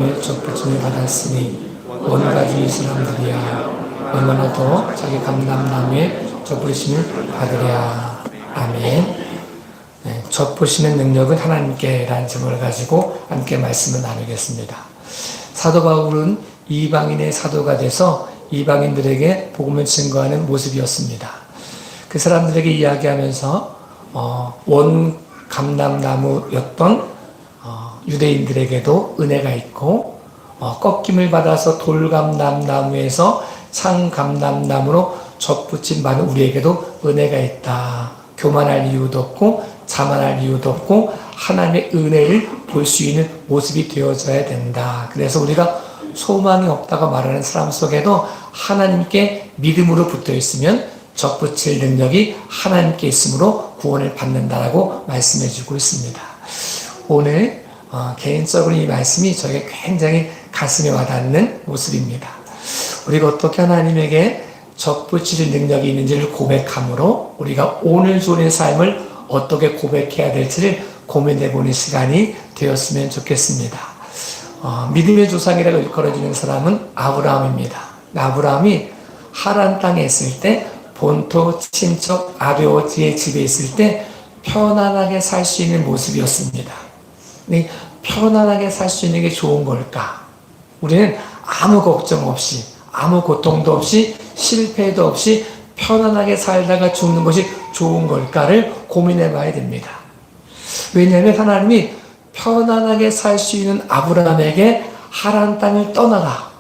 접붙임을 받았으니 원가주의 사람들이야 얼마나 더 자기 감람나무에 접붙임을 받으랴. 아멘. 네, 접붙이는 능력은 하나님께라는 제목을 가지고 함께 말씀을 나누겠습니다. 사도 바울은 이방인의 사도가 돼서 이방인들에게 복음을 증거하는 모습이었습니다. 그 사람들에게 이야기하면서 원 감람나무였던 유대인들에게도 은혜가 있고 꺾임을 받아서 돌감람나무에서 창감람나무로 접붙임 받은 우리에게도 은혜가 있다. 교만할 이유도 없고 자만할 이유도 없고 하나님의 은혜를 볼 수 있는 모습이 되어져야 된다. 그래서 우리가 소망이 없다고 말하는 사람 속에도 하나님께 믿음으로 붙어 있으면 접붙일 능력이 하나님께 있으므로 구원을 받는다라고 말씀해 주고 있습니다. 오늘 개인적으로 이 말씀이 저에게 굉장히 가슴에 와닿는 모습입니다. 우리가 어떻게 하나님에게 접붙일 능력이 있는지를 고백함으로 우리가 오늘 주의 삶을 어떻게 고백해야 될지를 고민해보는 시간이 되었으면 좋겠습니다. 믿음의 조상이라고 일컬어지는 사람은 아브라함입니다. 아브라함이 하란 땅에 있을 때 본토 친척 아버지의 집에 있을 때 편안하게 살 수 있는 모습이었습니다. 편안하게 살 수 있는 게 좋은 걸까? 우리는 아무 걱정 없이 아무 고통도 없이 실패도 없이 편안하게 살다가 죽는 것이 좋은 걸까를 고민해 봐야 됩니다. 왜냐하면 하나님이 편안하게 살 수 있는 아브라함에게 하란 땅을 떠나라.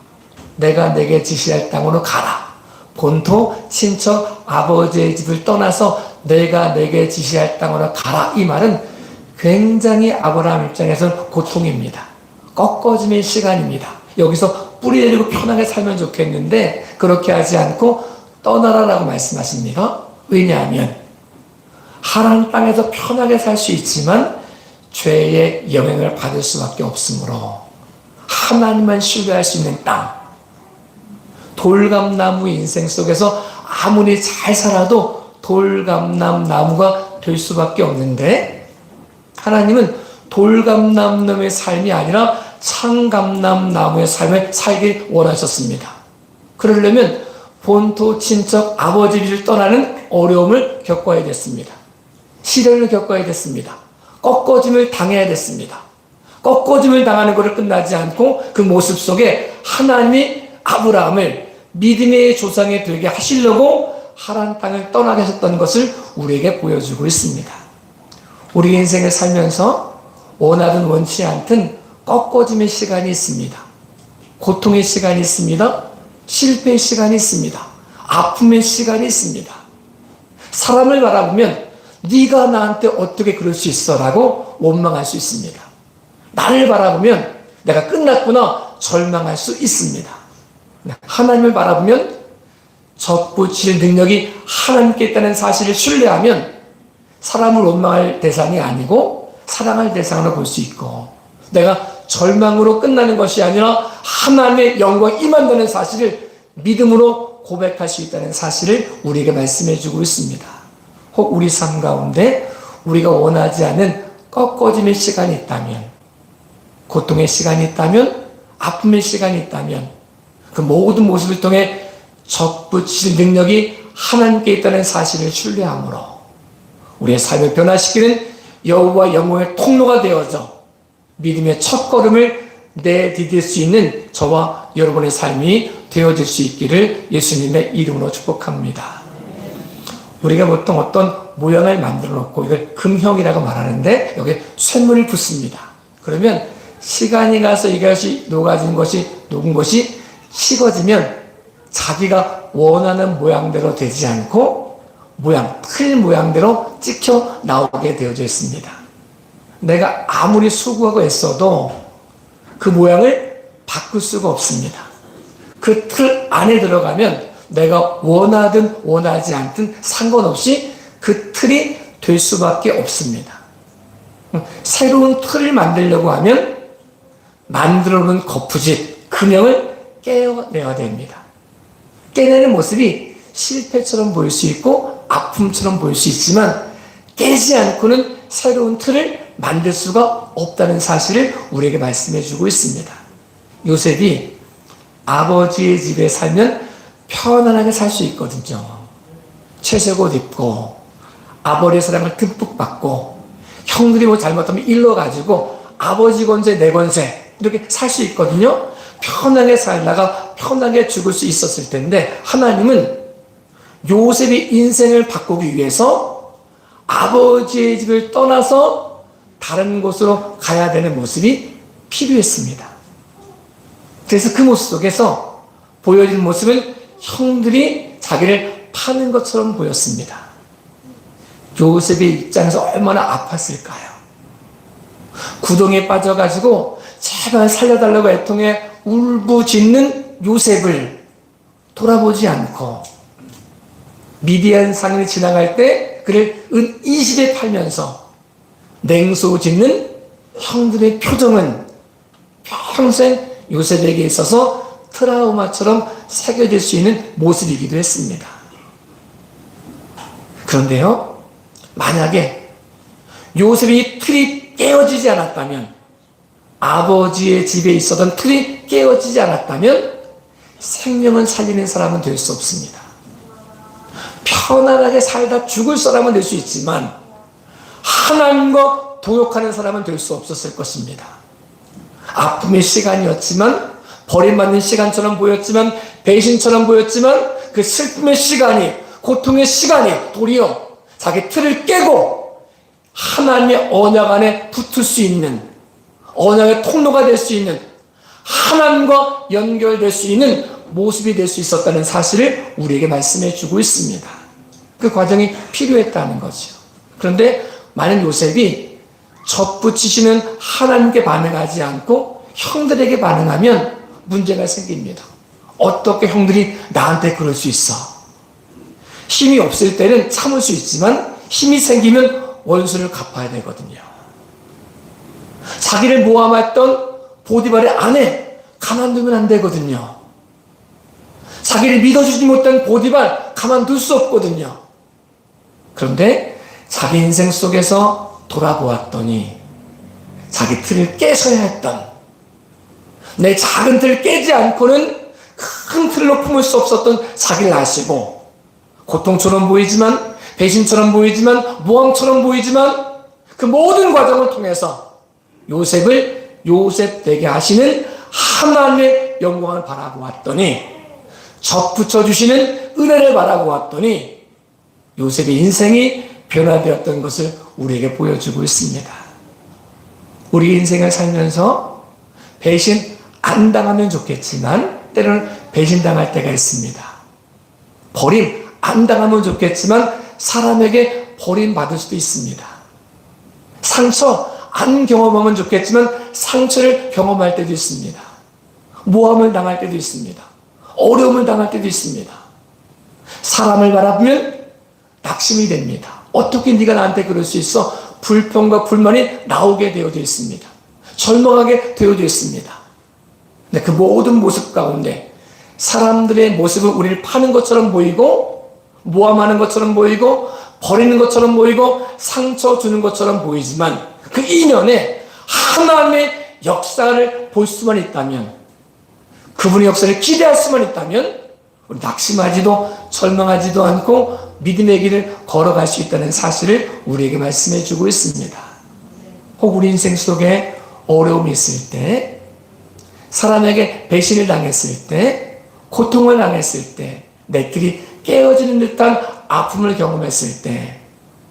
내가 내게 지시할 땅으로 가라. 본토 친척 아버지의 집을 떠나서 내가 내게 지시할 땅으로 가라. 이 말은 굉장히 아브라함 입장에서는 고통입니다. 꺾어짐의 시간입니다. 여기서 뿌리 내리고 편하게 살면 좋겠는데 그렇게 하지 않고 떠나라라고 말씀하십니다. 왜냐하면 하란 땅에서 편하게 살 수 있지만 죄의 영향을 받을 수밖에 없으므로 하나님만 신뢰할 수 있는 땅, 돌감나무 인생 속에서 아무리 잘 살아도 돌감나무가 될 수밖에 없는데 하나님은 돌감나무의 삶이 아니라 창감나무의 삶을 살길 원하셨습니다. 그러려면 본토 친척 아버지를 떠나는 어려움을 겪어야 됐습니다. 시련을 겪어야 됐습니다. 꺾어짐을 당해야 됐습니다. 꺾어짐을 당하는 것을 끝나지 않고 그 모습 속에 하나님이 아브라함을 믿음의 조상이 되게 하시려고 하란 땅을 떠나게 하셨던 것을 우리에게 보여주고 있습니다. 우리 인생을 살면서 원하든 원치 않든 꺾어짐의 시간이 있습니다. 고통의 시간이 있습니다. 실패의 시간이 있습니다. 아픔의 시간이 있습니다. 사람을 바라보면 네가 나한테 어떻게 그럴 수 있어? 라고 원망할 수 있습니다. 나를 바라보면 내가 끝났구나 절망할 수 있습니다. 하나님을 바라보면 접붙일 능력이 하나님께 있다는 사실을 신뢰하면 사람을 원망할 대상이 아니고 사랑할 대상으로 볼 수 있고 내가 절망으로 끝나는 것이 아니라 하나님의 영광이 임한다는 사실을 믿음으로 고백할 수 있다는 사실을 우리에게 말씀해 주고 있습니다. 혹 우리 삶 가운데 우리가 원하지 않은 꺾어짐의 시간이 있다면 고통의 시간이 있다면 아픔의 시간이 있다면 그 모든 모습을 통해 접붙일 능력이 하나님께 있다는 사실을 신뢰함으로 우리의 삶을 변화시키는 여호와 영광의 통로가 되어져 믿음의 첫걸음을 내디딜 수 있는 저와 여러분의 삶이 되어질 수 있기를 예수님의 이름으로 축복합니다. 우리가 보통 어떤 모양을 만들어 놓고 이걸 금형이라고 말하는데 여기에 쇳물을 붓습니다. 그러면 시간이 가서 이것이 녹은 것이 식어지면 자기가 원하는 모양대로 되지 않고 틀 모양대로 찍혀 나오게 되어져 있습니다. 내가 아무리 수고하고 애써도 그 모양을 바꿀 수가 없습니다. 그 틀 안에 들어가면 내가 원하든 원하지 않든 상관없이 그 틀이 될 수밖에 없습니다. 새로운 틀을 만들려고 하면 만들어 놓은 거푸집, 금형을 깨어내야 됩니다. 깨내는 모습이 실패처럼 보일 수 있고 아픔처럼 보일 수 있지만 깨지 않고는 새로운 틀을 만들 수가 없다는 사실을 우리에게 말씀해 주고 있습니다. 요셉이 아버지의 집에 살면 편안하게 살 수 있거든요. 채색옷 입고 아버지의 사랑을 듬뿍 받고 형들이 뭐 잘못하면 일러가지고 아버지 권세 내 권세 이렇게 살 수 있거든요. 편하게 살다가 편하게 죽을 수 있었을 텐데 하나님은 요셉의 인생을 바꾸기 위해서 아버지의 집을 떠나서 다른 곳으로 가야 되는 모습이 필요했습니다. 그래서 그 모습 속에서 보여진 모습은 형들이 자기를 파는 것처럼 보였습니다. 요셉의 입장에서 얼마나 아팠을까요? 구덩이에 빠져가지고 제발 살려달라고 애통해 울부짖는 요셉을 돌아보지 않고 미디안 상인이 지나갈 때 그를 은 20에 팔면서 냉소 짓는 형들의 표정은 평생 요셉에게 있어서 트라우마처럼 새겨질 수 있는 모습이기도 했습니다. 그런데요, 만약에 요셉이 틀이 깨어지지 않았다면, 아버지의 집에 있었던 틀이 깨어지지 않았다면 생명은 살리는 사람은 될 수 없습니다. 편안하게 살다 죽을 사람은 될 수 있지만 하나님과 도욕하는 사람은 될 수 없었을 것입니다. 아픔의 시간이었지만, 버림받는 시간처럼 보였지만, 배신처럼 보였지만, 그 슬픔의 시간이, 고통의 시간이 도리어 자기 틀을 깨고 하나님의 언약 안에 붙을 수 있는, 언약의 통로가 될 수 있는, 하나님과 연결될 수 있는 모습이 될 수 있었다는 사실을 우리에게 말씀해 주고 있습니다. 그 과정이 필요했다는 거죠. 그런데 만약 요셉이 접붙이시는 하나님께 반응하지 않고 형들에게 반응하면 문제가 생깁니다. 어떻게 형들이 나한테 그럴 수 있어? 힘이 없을 때는 참을 수 있지만 힘이 생기면 원수를 갚아야 되거든요. 자기를 모함했던 보디발의 아내 가만두면 안 되거든요. 자기를 믿어주지 못한 보디발 가만둘 수 없거든요. 그런데 자기 인생 속에서 돌아보았더니 자기 틀을 깨서야 했던, 내 작은 틀을 깨지 않고는 큰 틀로 품을 수 없었던 자기를 아시고, 고통처럼 보이지만, 배신처럼 보이지만, 모함처럼 보이지만, 그 모든 과정을 통해서 요셉을 요셉 되게 하시는 하나님의 영광을 바라보았더니, 접붙여주시는 은혜를 바라보았더니 요셉의 인생이 변화되었던 것을 우리에게 보여주고 있습니다. 우리 인생을 살면서 배신 안 당하면 좋겠지만 때로는 배신당할 때가 있습니다. 버림 안 당하면 좋겠지만 사람에게 버림받을 수도 있습니다. 상처 안 경험하면 좋겠지만 상처를 경험할 때도 있습니다. 모함을 당할 때도 있습니다. 어려움을 당할 때도 있습니다. 사람을 바라보면 낙심이 됩니다. 어떻게 네가 나한테 그럴 수 있어? 불평과 불만이 나오게 되어져 있습니다. 절망하게 되어져 있습니다. 근데 그 모든 모습 가운데 사람들의 모습은 우리를 파는 것처럼 보이고, 모함하는 것처럼 보이고, 버리는 것처럼 보이고, 상처 주는 것처럼 보이지만 그 이면에 하나님의 역사를 볼 수만 있다면, 그분의 역사를 기대할 수만 있다면 우리 낙심하지도 절망하지도 않고 믿음의 길을 걸어갈 수 있다는 사실을 우리에게 말씀해 주고 있습니다. 혹 우리 인생 속에 어려움이 있을 때, 사람에게 배신을 당했을 때, 고통을 당했을 때, 내 길이 깨어지는 듯한 아픔을 경험했을 때,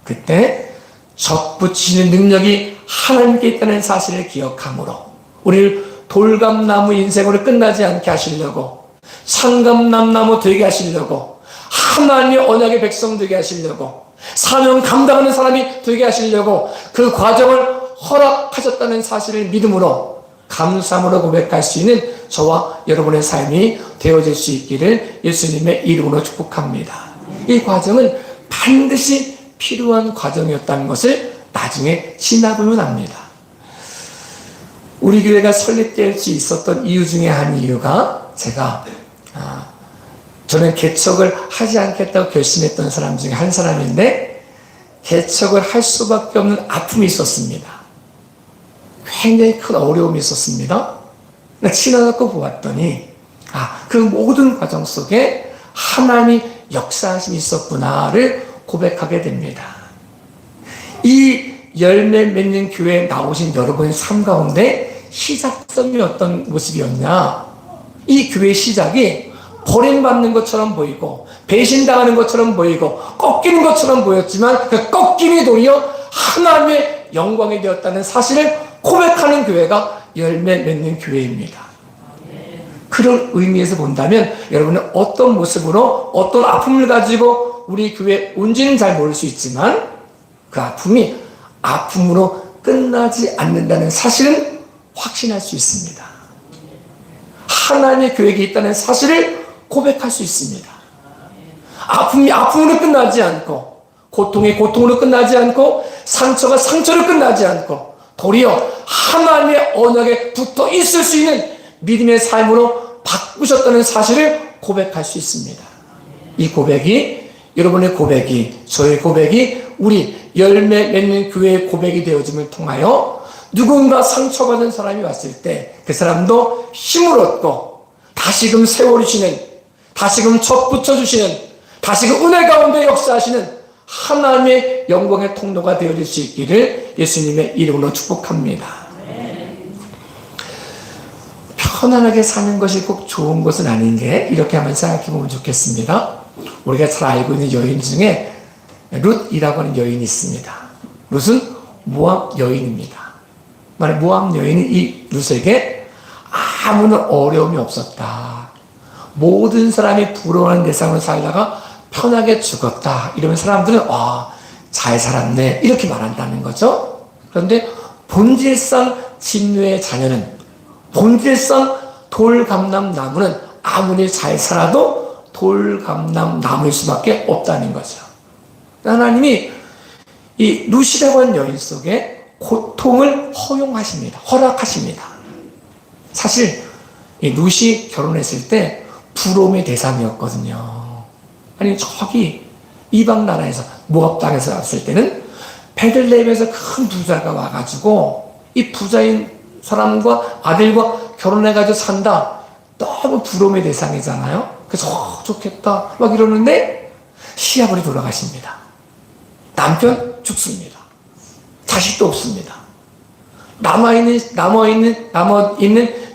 그때 접붙이는 능력이 하나님께 있다는 사실을 기억함으로 우리를 돌감나무 인생으로 끝나지 않게 하시려고, 창감나무 되게 하시려고, 하나님의 언약의 백성 되게 하시려고, 사명 감당하는 사람이 되게 하시려고 그 과정을 허락하셨다는 사실을 믿음으로 감사함으로 고백할 수 있는 저와 여러분의 삶이 되어질 수 있기를 예수님의 이름으로 축복합니다. 이 과정은 반드시 필요한 과정이었다는 것을 나중에 지나보면 압니다. 우리 교회가 설립될 수 있었던 이유 중에 한 이유가, 저는 개척을 하지 않겠다고 결심했던 사람 중에 한 사람인데 개척을 할 수밖에 없는 아픔이 있었습니다. 굉장히 큰 어려움이 있었습니다. 지나갖고 보았더니 그 모든 과정 속에 하나님이 역사하심이 있었구나를 고백하게 됩니다. 이 열매 맺는 교회에 나오신 여러분의 삶 가운데 시작점이 어떤 모습이었냐? 이 교회의 시작이 버림받는 것처럼 보이고 배신당하는 것처럼 보이고 꺾이는 것처럼 보였지만 그 꺾임이 도리어 하나님의 영광이 되었다는 사실을 고백하는 교회가 열매 맺는 교회입니다. 그런 의미에서 본다면 여러분은 어떤 모습으로 어떤 아픔을 가지고 우리 교회에 온지는 잘 모를 수 있지만 그 아픔이 아픔으로 끝나지 않는다는 사실은 확신할 수 있습니다. 하나님의 교회에 있다는 사실을 고백할 수 있습니다. 아픔이 아픔으로 끝나지 않고 고통이 고통으로 끝나지 않고 상처가 상처로 끝나지 않고 도리어 하나님의 언약에 붙어 있을 수 있는 믿음의 삶으로 바꾸셨다는 사실을 고백할 수 있습니다. 이 고백이 여러분의 고백이 저의 고백이 우리 열매 맺는 교회의 고백이 되어짐을 통하여 누군가 상처받은 사람이 왔을 때 그 사람도 힘을 얻고 다시금 세워주시는 다시금 접붙여주시는 다시금 은혜 가운데 역사하시는 하나님의 영광의 통로가 되어질 수 있기를 예수님의 이름으로 축복합니다. 편안하게 사는 것이 꼭 좋은 것은 아닌 게 이렇게 한번 생각해 보면 좋겠습니다. 우리가 잘 알고 있는 여인 중에 룻이라고 하는 여인이 있습니다. 룻은 모압 여인입니다. 모압 여인이 이 룻에게 아무런 어려움이 없었다. 모든 사람이 부러워하는 대상으로 살다가 편하게 죽었다. 이러면 사람들은 잘 살았네 이렇게 말한다는 거죠. 그런데 본질상 진노의 자녀는 본질상 돌감람 나무는 아무리 잘 살아도 돌감람 나무일 수밖에 없다는 거죠. 하나님이 이 룻이라고 하는 여인 속에 고통을 허용하십니다. 허락하십니다. 사실 이 룻이 결혼했을 때 부러움의 대상이었거든요. 아니 저기 이방 나라에서 모압 땅에서 왔을 때는 베들레헴에서 큰 부자가 와가지고 이 부자인 사람과 아들과 결혼해가지고 산다. 너무 부러움의 대상이잖아요. 그래서 좋겠다 막 이러는데 시아버지 돌아가십니다. 남편 죽습니다. 자식도 없습니다. 남아있는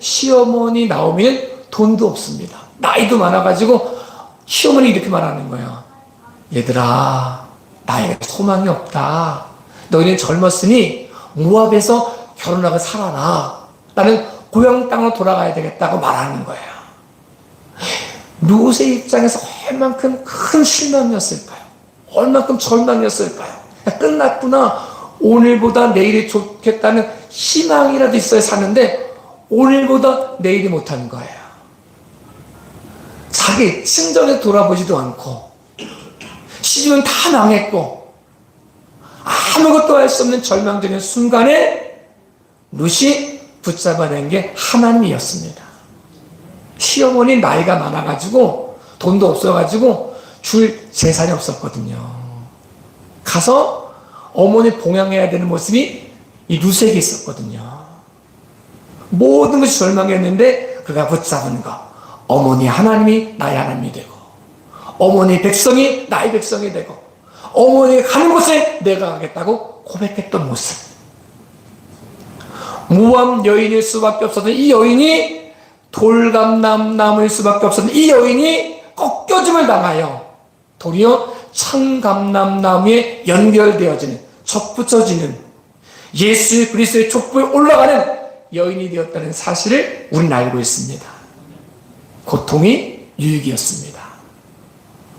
시어머니 나오미는 돈도 없습니다. 나이도 많아가지고 시어머니 이렇게 말하는 거예요. 얘들아, 나에게 소망이 없다. 너희는 젊었으니 모압에서 결혼하고 살아라. 나는 고향 땅으로 돌아가야 되겠다고 말하는 거예요. 룻의 입장에서 얼만큼 큰 실망이었을까요? 얼만큼 절망이었을까요? 끝났구나. 오늘보다 내일이 좋겠다는 희망이라도 있어야 사는데 오늘보다 내일이 못하는 거예요. 자기 친정에 돌아보지도 않고 시집은 다 망했고 아무것도 할 수 없는 절망적인 순간에 룻이 붙잡아낸 게 하나님이었습니다. 시어머니 나이가 많아가지고 돈도 없어가지고 줄 재산이 없었거든요. 가서 어머니 봉양해야 되는 모습이 이 룻에게 있었거든요. 모든 것이 절망했는데 그가 붙잡은 거. 어머니 하나님이 나의 하나님이 되고 어머니 백성이 나의 백성이 되고 어머니가 가는 곳에 내가 가겠다고 고백했던 모습. 모압 여인일 수밖에 없었던 이 여인이 돌감람 나무일 수밖에 없었던 이 여인이 꺾여짐을 당하여 도리어 청감람 나무에 연결되어지는 접붙여지는 예수 그리스도의 족보에 올라가는 여인이 되었다는 사실을 우리는 알고 있습니다. 고통이 유익이었습니다.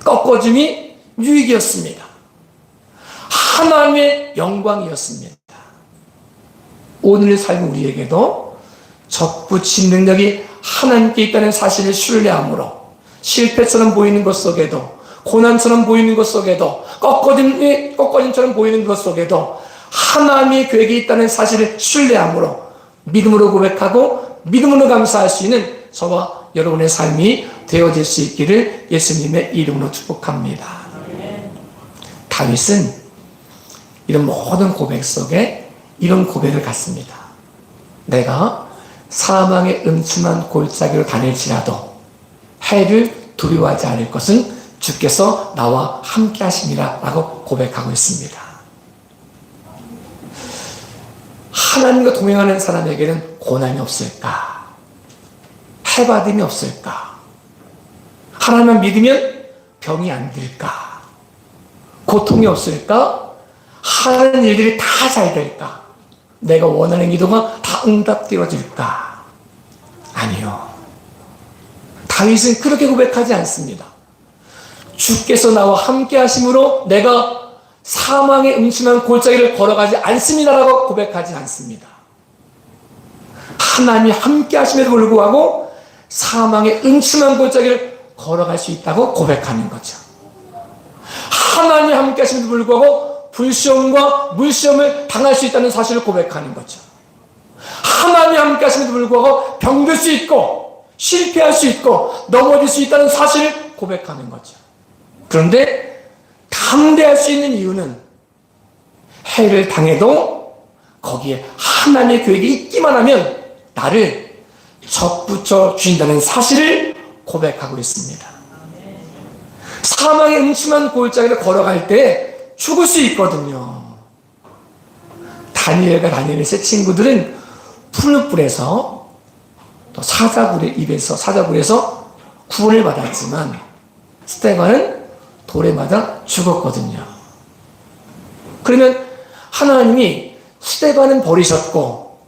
꺾어짐이 유익이었습니다. 하나님의 영광이었습니다. 오늘의 삶은 우리에게도 접붙인 능력이 하나님께 있다는 사실을 신뢰함으로 실패처럼 보이는 것 속에도 고난처럼 보이는 것 속에도 꺾어짐처럼 보이는 것 속에도 하나님의 계획이 있다는 사실을 신뢰함으로 믿음으로 고백하고 믿음으로 감사할 수 있는 저와 여러분의 삶이 되어질 수 있기를 예수님의 이름으로 축복합니다. 다윗은 이런 모든 고백 속에 이런 고백을 갖습니다. 내가 사망의 음침한 골짜기로 다닐지라도 해를 두려워하지 않을 것은 주께서 나와 함께 하심이라 라고 고백하고 있습니다. 하나님과 동행하는 사람에게는 고난이 없을까? 해받음이 없을까? 하나님만 믿으면 병이 안 들까? 고통이 없을까? 하는 일들이 다 잘 될까? 내가 원하는 기도가 다 응답되어질까? 아니요. 다윗은 그렇게 고백하지 않습니다. 주께서 나와 함께 하심으로 내가 사망의 음침한 골짜기를 걸어가지 않습니다라고 고백하지 않습니다. 하나님이 함께 하심에도 불구하고 사망의 음침한 골짜기를 걸어갈 수 있다고 고백하는 거죠. 하나님이 함께 하심에도 불구하고 불시험과 물시험을 당할 수 있다는 사실을 고백하는 거죠. 하나님이 함께 하심에도 불구하고 병들 수 있고 실패할 수 있고 넘어질 수 있다는 사실을 고백하는 거죠. 그런데 담대할 수 있는 이유는 해를 당해도 거기에 하나님의 계획이 있기만 하면 나를 접붙여 주신다는 사실을 고백하고 있습니다. 사망의 음침한 골짜기를 걸어갈 때 죽을 수 있거든요. 다니엘과 다니엘의 세 친구들은 풀불에서 또 사자굴에서 구원을 받았지만 스데반은 돌에 맞아 죽었거든요. 그러면 하나님이 스데반은 버리셨고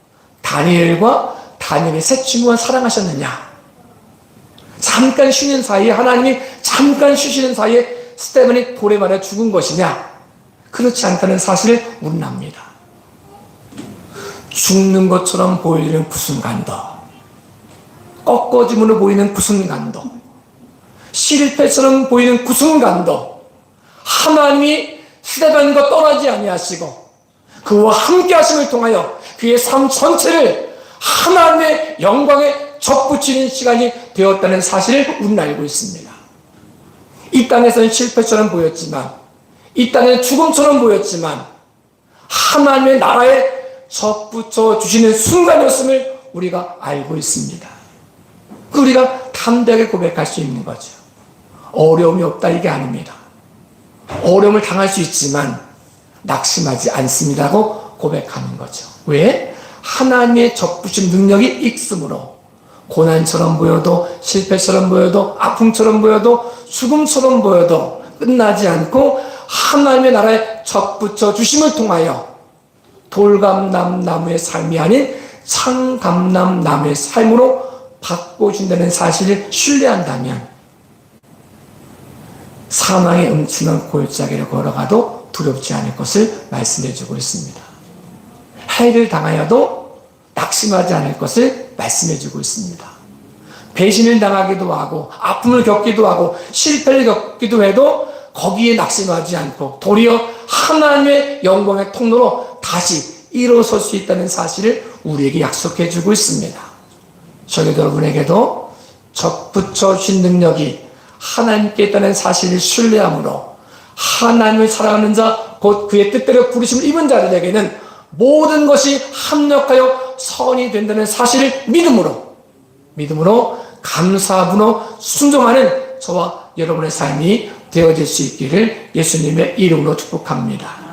다니엘과 다니엘의 세 친구만 사랑하셨느냐? 잠깐 쉬는 사이에 하나님이 잠깐 쉬시는 사이에 스데반이 돌에 맞아 죽은 것이냐? 그렇지 않다는 사실을 우러납니다. 죽는 것처럼 보이는 그 순간도, 꺾어짐으로 보이는 그 순간도, 실패처럼 보이는 그 순간도 하나님이 스데반과 떠나지 아니하시고 그와 함께 하심을 통하여 그의 삶 전체를 하나님의 영광에 접붙이는 시간이 되었다는 사실을 우리는 알고 있습니다. 이 땅에서는 실패처럼 보였지만, 이 땅에는 죽음처럼 보였지만 하나님의 나라에 접붙여 주시는 순간이었음을 우리가 알고 있습니다. 우리가 담대하게 고백할 수 있는 거죠. 어려움이 없다 이게 아닙니다. 어려움을 당할 수 있지만 낙심하지 않습니다라고 고백하는 거죠. 왜? 하나님의 접붙임 능력이 있으므로 고난처럼 보여도 실패처럼 보여도 아픔처럼 보여도 죽음처럼 보여도 끝나지 않고 하나님의 나라에 접붙여 주심을 통하여 돌감람 나무의 삶이 아닌 창감람 나무의 삶으로 바꿔준다는 사실을 신뢰한다면 사망의 음침한 골짜기를 걸어가도 두렵지 않을 것을 말씀해주고 있습니다. 해를 당하여도 낙심하지 않을 것을 말씀해주고 있습니다. 배신을 당하기도 하고 아픔을 겪기도 하고 실패를 겪기도 해도 거기에 낙심하지 않고 도리어 하나님의 영광의 통로로 다시 일어설 수 있다는 사실을 우리에게 약속해주고 있습니다. 저희 여러분에게도 접붙여 주신 능력이 하나님께 있다는 사실을 신뢰함으로 하나님을 사랑하는 자, 곧 그의 뜻대로 부르심을 입은 자들에게는 모든 것이 합력하여 선이 된다는 사실을 믿음으로 감사함으로 순종하는 저와 여러분의 삶이 되어질 수 있기를 예수님의 이름으로 축복합니다.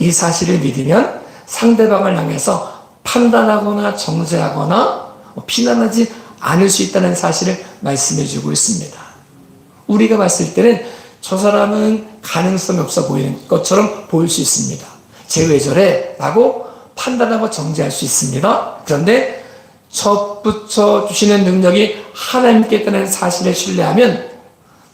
이 사실을 믿으면 상대방을 향해서 판단하거나 정죄하거나 비난하지 않을 수 있다는 사실을 말씀해주고 있습니다. 우리가 봤을 때는 저 사람은 가능성이 없어 보이는 것처럼 보일 수 있습니다. 쟤 왜 저래? 라고 판단하고 정죄할 수 있습니다. 그런데 접붙여 주시는 능력이 하나님께 있다는 사실을 신뢰하면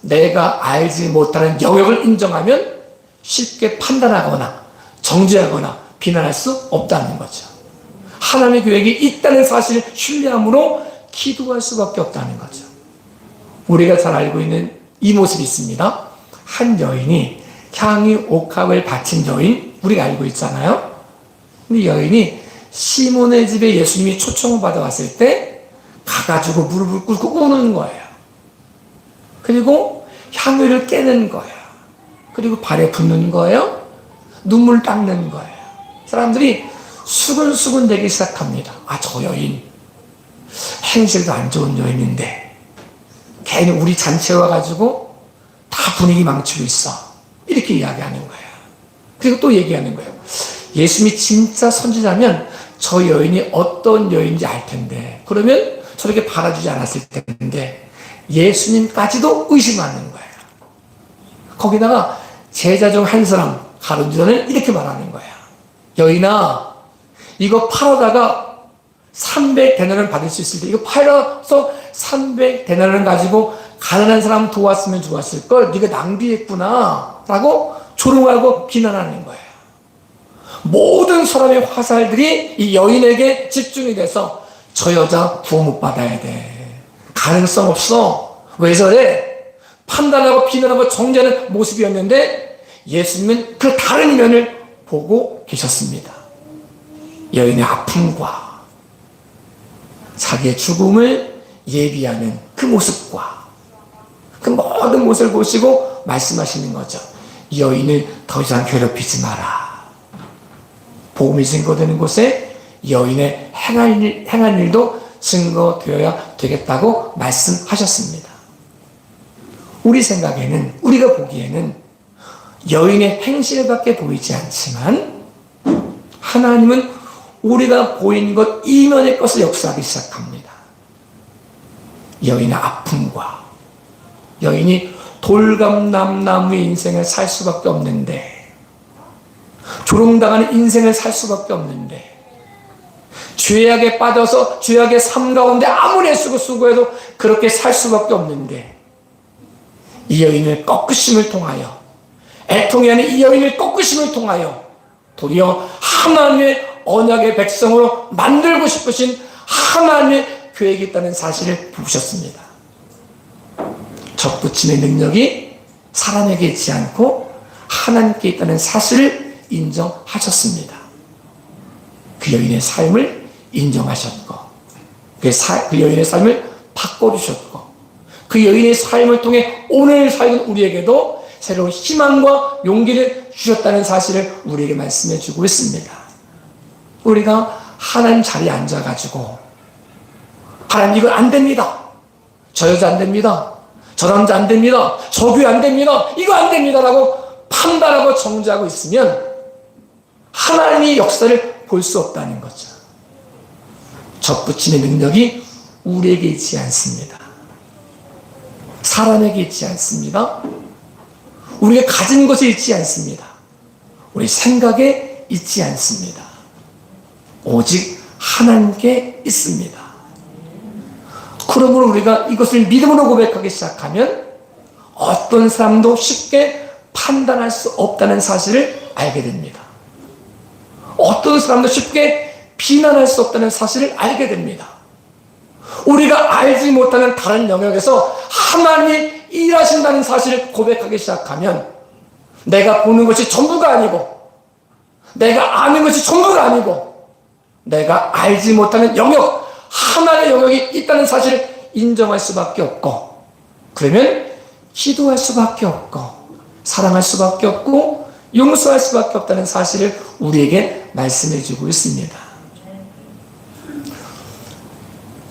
내가 알지 못하는 영역을 인정하면 쉽게 판단하거나 정죄하거나 비난할 수 없다는 거죠. 하나님의 계획이 있다는 사실을 신뢰함으로 기도할 수밖에 없다는 거죠. 우리가 잘 알고 있는 이 모습이 있습니다. 한 여인이 향유 옥합을 바친 여인, 우리가 알고 있잖아요. 근데 여인이 시몬의 집에 예수님이 초청을 받아왔을 때 가가지고 무릎을 꿇고 우는 거예요. 그리고 향유를 깨는 거예요. 그리고 발에 붓는 거예요. 눈물 닦는 거예요. 사람들이 수근수근 대기 시작합니다. 아, 저 여인 행실도 안 좋은 여인인데 괜히 우리 잔치에 와가지고 다 분위기 망치고 있어. 이렇게 이야기하는 거예요. 그리고 또 얘기하는 거예요. 예수님이 진짜 선지자면 저 여인이 어떤 여인인지 알 텐데, 그러면 저렇게 받아주지 않았을 텐데 예수님까지도 의심하는 거예요. 거기다가 제자 중 한 사람 가룟유다는 이렇게 말하는 거예요. 여인아, 이거 팔아다가 300데나리온 받을 수 있을 때 이거 팔아서 300데나리온 가지고 가난한 사람 도왔으면 좋았을걸. 네가 낭비했구나 라고 조롱하고 비난하는 거예요. 모든 사람의 화살들이 이 여인에게 집중이 돼서 저 여자 구원 못 받아야 돼. 가능성 없어. 왜 저래? 판단하고 비난하고 정죄하는 모습이었는데 예수님은 그 다른 면을 보고 계셨습니다. 여인의 아픔과 자기의 죽음을 예비하는 그 모습과 그 모든 모습을 보시고 말씀하시는 거죠. 여인을 더 이상 괴롭히지 마라. 복음이 증거되는 곳에 여인의 행한 일도 증거되어야 되겠다고 말씀하셨습니다. 우리 생각에는, 우리가 보기에는 여인의 행실밖에 보이지 않지만 하나님은 우리가 보이는 것 이면의 것을 역사하기 시작합니다. 여인의 아픔과 여인이 돌감남나무의 인생을 살 수밖에 없는데, 조롱당하는 인생을 살 수밖에 없는데, 죄악에 빠져서 죄악의 삶 가운데 아무리 애쓰고 수고해도 그렇게 살 수밖에 없는데, 이 여인을 꺾으심을 통하여, 애통이 아닌 이 여인을 꺾으심을 통하여 도리어 하나님의 언약의 백성으로 만들고 싶으신 하나님의 계획이 있다는 사실을 보셨습니다. 접붙임의 능력이 사람에게 있지 않고 하나님께 있다는 사실을 인정하셨습니다. 그 여인의 삶을 인정하셨고, 그 여인의 삶을 바꿔주셨고, 그 여인의 삶을 통해 오늘 살는 우리에게도 새로운 희망과 용기를 주셨다는 사실을 우리에게 말씀해 주고 있습니다. 우리가 하나님 자리에 앉아가지고 하나님 이거 안 됩니다. 저 여자 안 됩니다. 저 남자 안 됩니다. 저 교회 안 됩니다. 이거 안 됩니다. 라고 판단하고 정죄하고 있으면 하나님의 역사를 볼 수 없다는 거죠. 접붙임의 능력이 우리에게 있지 않습니다. 사람에게 있지 않습니다. 우리가 가진 것이 있지 않습니다. 우리 생각에 있지 않습니다. 오직 하나님께 있습니다. 그러므로 우리가 이것을 믿음으로 고백하기 시작하면 어떤 사람도 쉽게 판단할 수 없다는 사실을 알게 됩니다. 어떤 사람도 쉽게 비난할 수 없다는 사실을 알게 됩니다. 우리가 알지 못하는 다른 영역에서 하나님이 일하신다는 사실을 고백하기 시작하면 내가 보는 것이 전부가 아니고, 내가 아는 것이 전부가 아니고, 내가 알지 못하는 영역, 하나의 영역이 있다는 사실을 인정할 수밖에 없고, 그러면 기도할 수밖에 없고, 사랑할 수밖에 없고, 용서할 수밖에 없다는 사실을 우리에게 말씀해 주고 있습니다.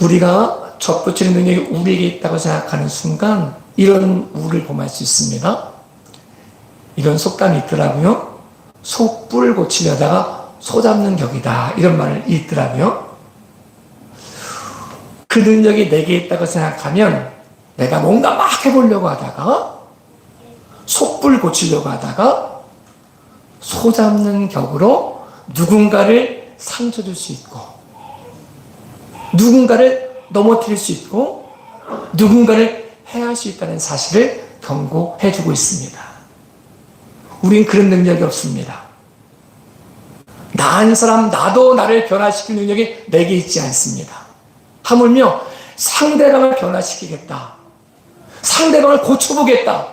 우리가 접붙이는 능력이 우리에게 있다고 생각하는 순간 이런 우를 범할 수 있습니다. 이런 속담이 있더라고요. 소뿔 고치려다가 소 잡는 격이다, 이런 말이 있더라고요. 그 능력이 내게 있다고 생각하면 내가 뭔가 막 해보려고 하다가, 소뿔 고치려고 하다가 소 잡는 격으로 누군가를 상처 줄 수 있고, 누군가를 넘어뜨릴 수 있고, 누군가를 해할 수 있다는 사실을 경고해 주고 있습니다. 우린 그런 능력이 없습니다. 나 한 사람, 나도 나를 변화시킬 능력이 내게 있지 않습니다. 하물며 상대방을 변화시키겠다, 상대방을 고쳐보겠다,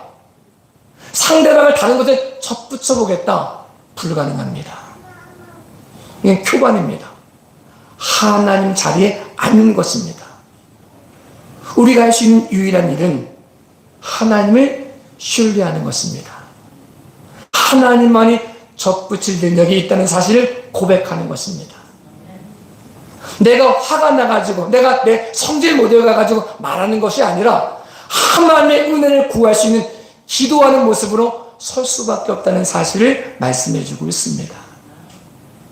상대방을 다른 것에 접붙여보겠다, 불가능합니다. 이게 교반입니다. 하나님 자리에 앉는 것입니다. 우리가 할 수 있는 유일한 일은 하나님을 신뢰하는 것입니다. 하나님만이 접붙일 능력이 있다는 사실을 고백하는 것입니다. 내가 화가 나가지고 내가 내 성질 못해 가지고 말하는 것이 아니라 하나님의 은혜를 구할 수 있는 기도하는 모습으로 설 수밖에 없다는 사실을 말씀해 주고 있습니다.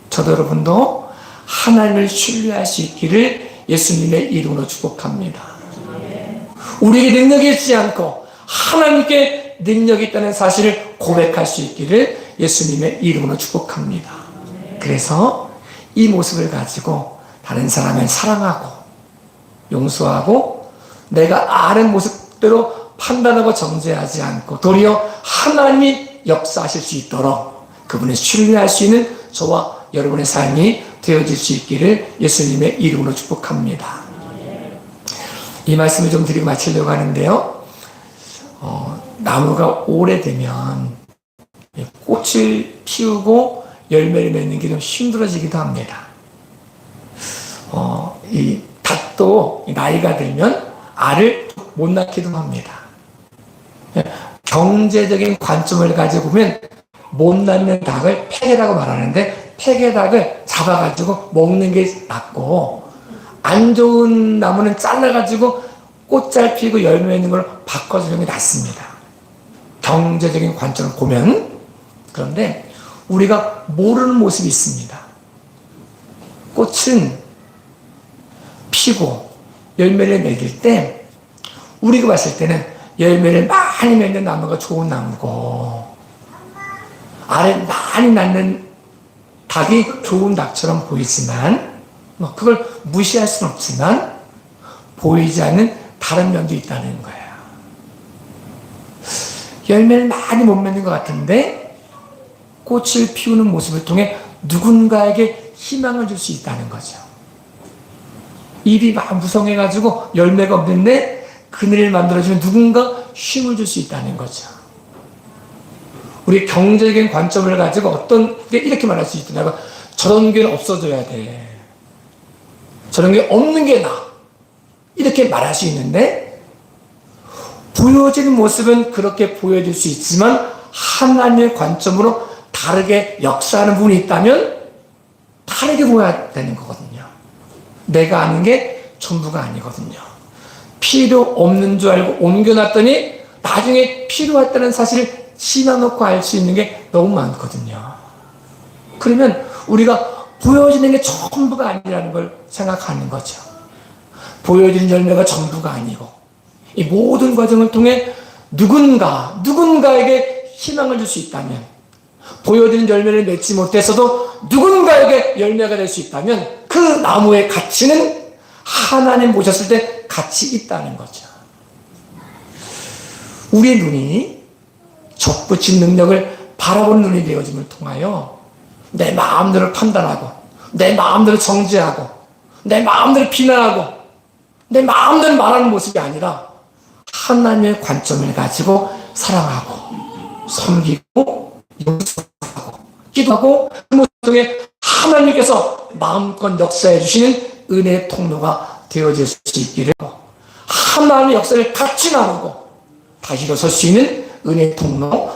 저도 여러분도 하나님을 신뢰할 수 있기를 예수님의 이름으로 축복합니다. 우리에게 능력이 있지 않고 하나님께 능력이 있다는 사실을 고백할 수 있기를 예수님의 이름으로 축복합니다. 그래서 이 모습을 가지고 다른 사람을 사랑하고 용서하고 내가 아는 모습대로 판단하고 정죄하지 않고 도리어 하나님이 역사하실 수 있도록 그분을 신뢰할 수 있는 저와 여러분의 삶이 되어질 수 있기를 예수님의 이름으로 축복합니다. 이 말씀을 좀 드리고 마치려고 하는데요. 나무가 오래되면 꽃을 피우고 열매를 맺는 게 좀 힘들어지기도 합니다. 이 닭도 나이가 들면 알을 못 낳기도 합니다. 경제적인 관점을 가지고 보면 못 낳는 닭을 폐계라고 말하는데 폐계닭을 잡아가지고 먹는 게 낫고 안 좋은 나무는 잘라가지고 꽃잘 피고 열매 맺는 걸 바꿔주는 게 낫습니다. 경제적인 관점을 보면. 그런데 우리가 모르는 모습이 있습니다. 꽃은 피고 열매를 맺을 때 우리가 봤을 때는 열매를 많이 맺는 나무가 좋은 나무고 알을 많이 낳는 닭이 좋은 닭처럼 보이지만 그걸 무시할 수는 없지만 보이지 않는 다른 면도 있다는 거예요. 열매를 많이 못 맺는 것 같은데 꽃을 피우는 모습을 통해 누군가에게 희망을 줄 수 있다는 거죠. 입이 막 무성해가지고 열매가 없는데 그늘을 만들어주면 누군가 힘을 줄 수 있다는 거죠. 우리 경제적인 관점을 가지고 어떤 게 이렇게 말할 수 있더라고. 저런 게 없어져야 돼. 저런 게 없는 게 나아. 이렇게 말할 수 있는데 보여지는 모습은 그렇게 보여질 수 있지만 하나님의 관점으로 다르게 역사하는 분이 있다면 다르게 보여야 되는 거거든요. 내가 아는 게 전부가 아니거든요. 필요 없는 줄 알고 옮겨놨더니 나중에 필요했다는 사실을 심어놓고 알 수 있는 게 너무 많거든요. 그러면 우리가 보여지는 게 전부가 아니라는 걸 생각하는 거죠. 보여지는 열매가 전부가 아니고 이 모든 과정을 통해 누군가에게 희망을 줄 수 있다면 보여지는 열매를 맺지 못했어도 누군가에게 열매가 될 수 있다면 그 나무의 가치는 하나님 보셨을 때 가치 있다는 거죠. 우리의 눈이 접붙인 능력을 바라보는 눈이 되어짐을 통하여 내 마음대로 판단하고 내 마음대로 정죄하고 내 마음대로 비난하고 내 마음대로 말하는 모습이 아니라 하나님의 관점을 가지고 사랑하고 섬기고 용서하고 기도하고 그 모습 속에 하나님께서 마음껏 역사해 주시는 은혜의 통로가 되어질 수 있기를 하나님의 역사를 같이 나누고 다시 일어설 수 있는 은혜의 통로